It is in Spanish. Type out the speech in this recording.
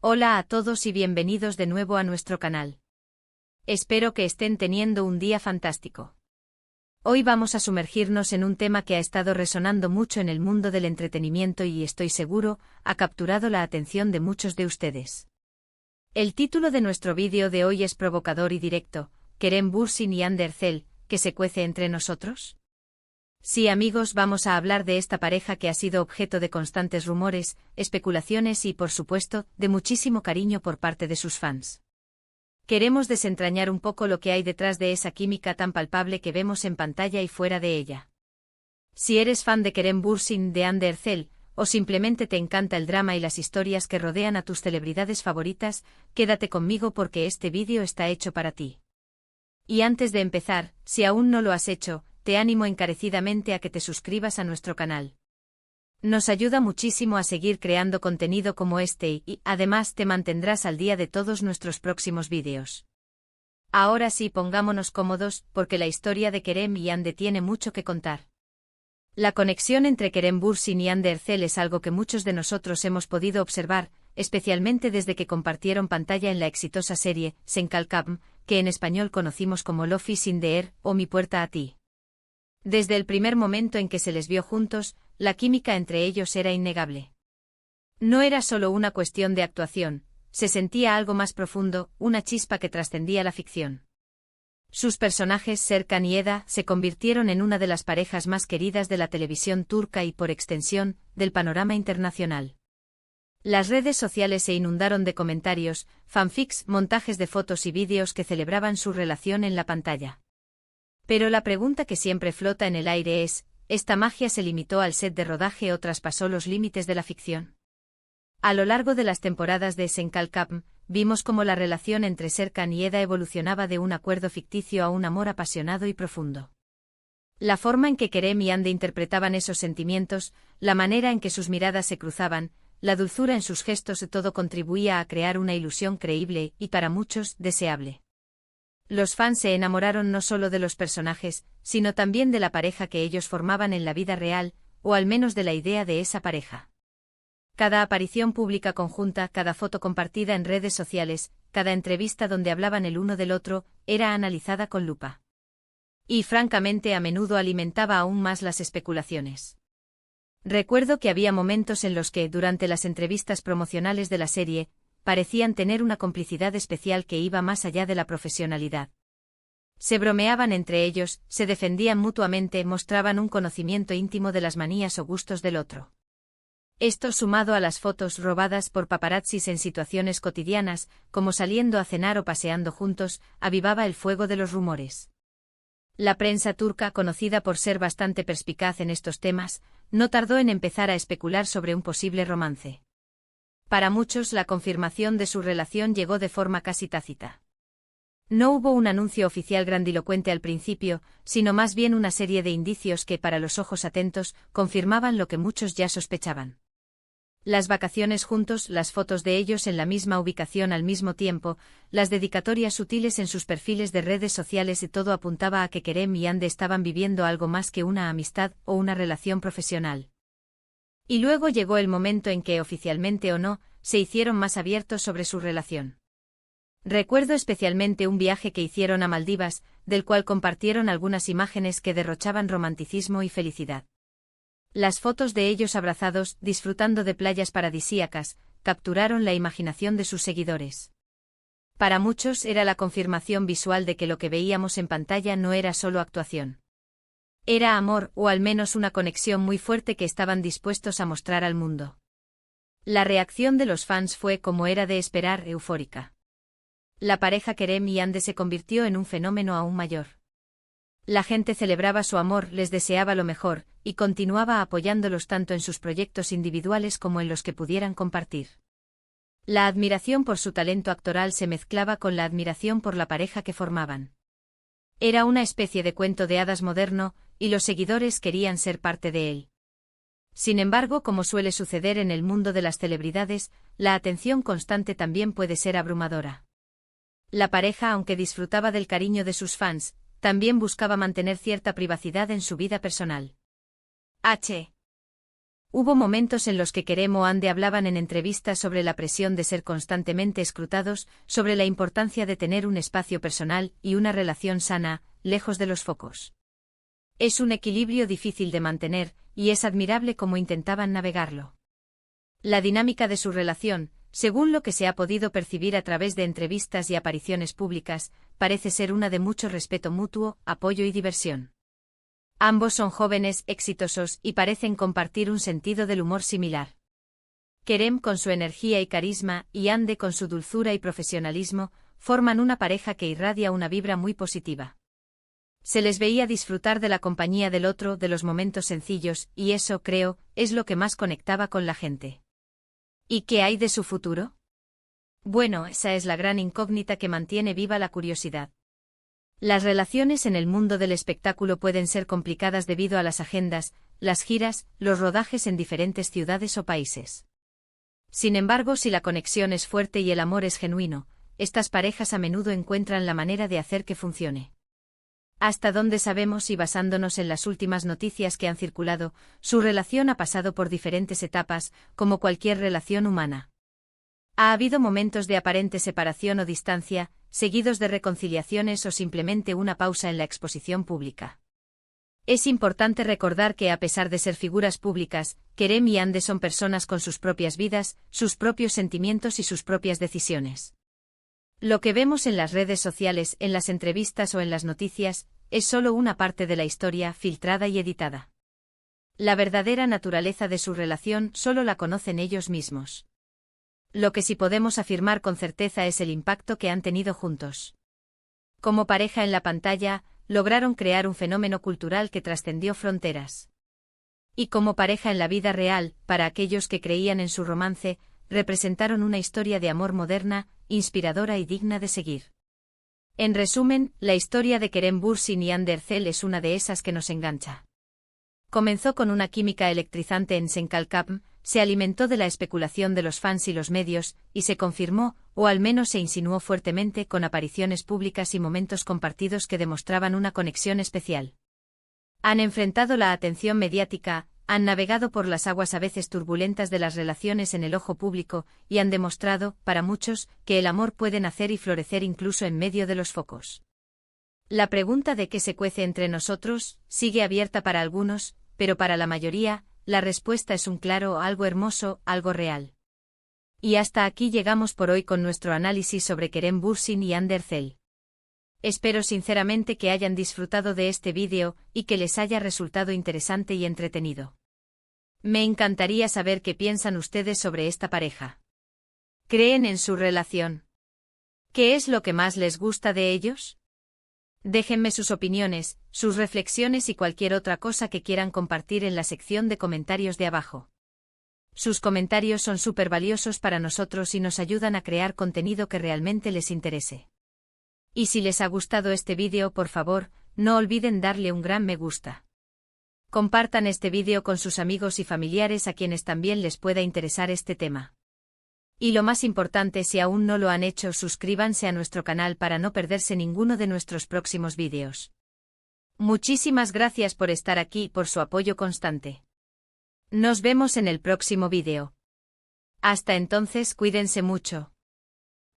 Hola a todos y bienvenidos de nuevo a nuestro canal. Espero que estén teniendo un día fantástico. Hoy vamos a sumergirnos en un tema que ha estado resonando mucho en el mundo del entretenimiento y estoy seguro, ha capturado la atención de muchos de ustedes. El título de nuestro vídeo de hoy es provocador y directo: ¿Kerem Bürsin y Hande Erçel, que se cuece entre nosotros? Sí, amigos, vamos a hablar de esta pareja que ha sido objeto de constantes rumores, especulaciones y, por supuesto, de muchísimo cariño por parte de sus fans. Queremos desentrañar un poco lo que hay detrás de esa química tan palpable que vemos en pantalla y fuera de ella. Si eres fan de Kerem Bürsin, de Hande Erçel, o simplemente te encanta el drama y las historias que rodean a tus celebridades favoritas, quédate conmigo porque este vídeo está hecho para ti. Y antes de empezar, si aún no lo has hecho, te animo encarecidamente a que te suscribas a nuestro canal. Nos ayuda muchísimo a seguir creando contenido como este y, además, te mantendrás al día de todos nuestros próximos vídeos. Ahora sí, pongámonos cómodos, porque la historia de Kerem y Hande tiene mucho que contar. La conexión entre Kerem Bürsin y Hande Erçel es algo que muchos de nosotros hemos podido observar, especialmente desde que compartieron pantalla en la exitosa serie Sen Kalkam, que en español conocimos como Lofi Sin Deer o Mi Puerta a Ti. Desde el primer momento en que se les vio juntos, la química entre ellos era innegable. No era solo una cuestión de actuación, se sentía algo más profundo, una chispa que trascendía la ficción. Sus personajes, Serkan y Eda, se convirtieron en una de las parejas más queridas de la televisión turca y, por extensión, del panorama internacional. Las redes sociales se inundaron de comentarios, fanfics, montajes de fotos y vídeos que celebraban su relación en la pantalla. Pero la pregunta que siempre flota en el aire es: ¿esta magia se limitó al set de rodaje o traspasó los límites de la ficción? A lo largo de las temporadas de Sen Kalkam, vimos cómo la relación entre Serkan y Eda evolucionaba de un acuerdo ficticio a un amor apasionado y profundo. La forma en que Kerem y Hande interpretaban esos sentimientos, la manera en que sus miradas se cruzaban, la dulzura en sus gestos, todo contribuía a crear una ilusión creíble y, para muchos, deseable. Los fans se enamoraron no solo de los personajes, sino también de la pareja que ellos formaban en la vida real, o al menos de la idea de esa pareja. Cada aparición pública conjunta, cada foto compartida en redes sociales, cada entrevista donde hablaban el uno del otro, era analizada con lupa. Y francamente a menudo alimentaba aún más las especulaciones. Recuerdo que había momentos en los que, durante las entrevistas promocionales de la serie, parecían tener una complicidad especial que iba más allá de la profesionalidad. Se bromeaban entre ellos, se defendían mutuamente, mostraban un conocimiento íntimo de las manías o gustos del otro. Esto, sumado a las fotos robadas por paparazzis en situaciones cotidianas, como saliendo a cenar o paseando juntos, avivaba el fuego de los rumores. La prensa turca, conocida por ser bastante perspicaz en estos temas, no tardó en empezar a especular sobre un posible romance. Para muchos, la confirmación de su relación llegó de forma casi tácita. No hubo un anuncio oficial grandilocuente al principio, sino más bien una serie de indicios que, para los ojos atentos, confirmaban lo que muchos ya sospechaban. Las vacaciones juntos, las fotos de ellos en la misma ubicación al mismo tiempo, las dedicatorias sutiles en sus perfiles de redes sociales, y todo apuntaba a que Kerem y Hande estaban viviendo algo más que una amistad o una relación profesional. Y luego llegó el momento en que, oficialmente o no, se hicieron más abiertos sobre su relación. Recuerdo especialmente un viaje que hicieron a Maldivas, del cual compartieron algunas imágenes que derrochaban romanticismo y felicidad. Las fotos de ellos abrazados, disfrutando de playas paradisíacas, capturaron la imaginación de sus seguidores. Para muchos era la confirmación visual de que lo que veíamos en pantalla no era solo actuación. Era amor, o al menos una conexión muy fuerte que estaban dispuestos a mostrar al mundo. La reacción de los fans fue, como era de esperar, eufórica. La pareja Kerem y Hande se convirtió en un fenómeno aún mayor. La gente celebraba su amor, les deseaba lo mejor, y continuaba apoyándolos tanto en sus proyectos individuales como en los que pudieran compartir. La admiración por su talento actoral se mezclaba con la admiración por la pareja que formaban. Era una especie de cuento de hadas moderno, y los seguidores querían ser parte de él. Sin embargo, como suele suceder en el mundo de las celebridades, la atención constante también puede ser abrumadora. La pareja, aunque disfrutaba del cariño de sus fans, también buscaba mantener cierta privacidad en su vida personal. Hubo momentos en los que Kerem o Ande hablaban en entrevistas sobre la presión de ser constantemente escrutados, sobre la importancia de tener un espacio personal y una relación sana, lejos de los focos. Es un equilibrio difícil de mantener, y es admirable cómo intentaban navegarlo. La dinámica de su relación, según lo que se ha podido percibir a través de entrevistas y apariciones públicas, parece ser una de mucho respeto mutuo, apoyo y diversión. Ambos son jóvenes, exitosos y parecen compartir un sentido del humor similar. Kerem con su energía y carisma, y Ande con su dulzura y profesionalismo, forman una pareja que irradia una vibra muy positiva. Se les veía disfrutar de la compañía del otro, de los momentos sencillos, y eso, creo, es lo que más conectaba con la gente. ¿Y qué hay de su futuro? Bueno, esa es la gran incógnita que mantiene viva la curiosidad. Las relaciones en el mundo del espectáculo pueden ser complicadas debido a las agendas, las giras, los rodajes en diferentes ciudades o países. Sin embargo, si la conexión es fuerte y el amor es genuino, estas parejas a menudo encuentran la manera de hacer que funcione. Hasta donde sabemos y basándonos en las últimas noticias que han circulado, su relación ha pasado por diferentes etapas, como cualquier relación humana. Ha habido momentos de aparente separación o distancia, seguidos de reconciliaciones o simplemente una pausa en la exposición pública. Es importante recordar que a pesar de ser figuras públicas, Kerem y Ande son personas con sus propias vidas, sus propios sentimientos y sus propias decisiones. Lo que vemos en las redes sociales, en las entrevistas o en las noticias, es solo una parte de la historia filtrada y editada. La verdadera naturaleza de su relación solo la conocen ellos mismos. Lo que sí podemos afirmar con certeza es el impacto que han tenido juntos. Como pareja en la pantalla, lograron crear un fenómeno cultural que trascendió fronteras. Y como pareja en la vida real, para aquellos que creían en su romance, representaron una historia de amor moderna, inspiradora y digna de seguir. En resumen, la historia de Kerem Bürsin y Hande Erçel es una de esas que nos engancha. Comenzó con una química electrizante en Senkalkapm, se alimentó de la especulación de los fans y los medios, y se confirmó, o al menos se insinuó fuertemente con apariciones públicas y momentos compartidos que demostraban una conexión especial. Han enfrentado la atención mediática, han navegado por las aguas a veces turbulentas de las relaciones en el ojo público, y han demostrado, para muchos, que el amor puede nacer y florecer incluso en medio de los focos. La pregunta de qué se cuece entre nosotros sigue abierta para algunos, pero para la mayoría, la respuesta es un claro algo hermoso, algo real. Y hasta aquí llegamos por hoy con nuestro análisis sobre Kerem Bürsin y Hande Erçel. Espero sinceramente que hayan disfrutado de este vídeo y que les haya resultado interesante y entretenido. Me encantaría saber qué piensan ustedes sobre esta pareja. ¿Creen en su relación? ¿Qué es lo que más les gusta de ellos? Déjenme sus opiniones, sus reflexiones y cualquier otra cosa que quieran compartir en la sección de comentarios de abajo. Sus comentarios son súper valiosos para nosotros y nos ayudan a crear contenido que realmente les interese. Y si les ha gustado este vídeo, por favor, no olviden darle un gran me gusta. Compartan este vídeo con sus amigos y familiares a quienes también les pueda interesar este tema. Y lo más importante, si aún no lo han hecho, suscríbanse a nuestro canal para no perderse ninguno de nuestros próximos vídeos. Muchísimas gracias por estar aquí y por su apoyo constante. Nos vemos en el próximo vídeo. Hasta entonces, cuídense mucho.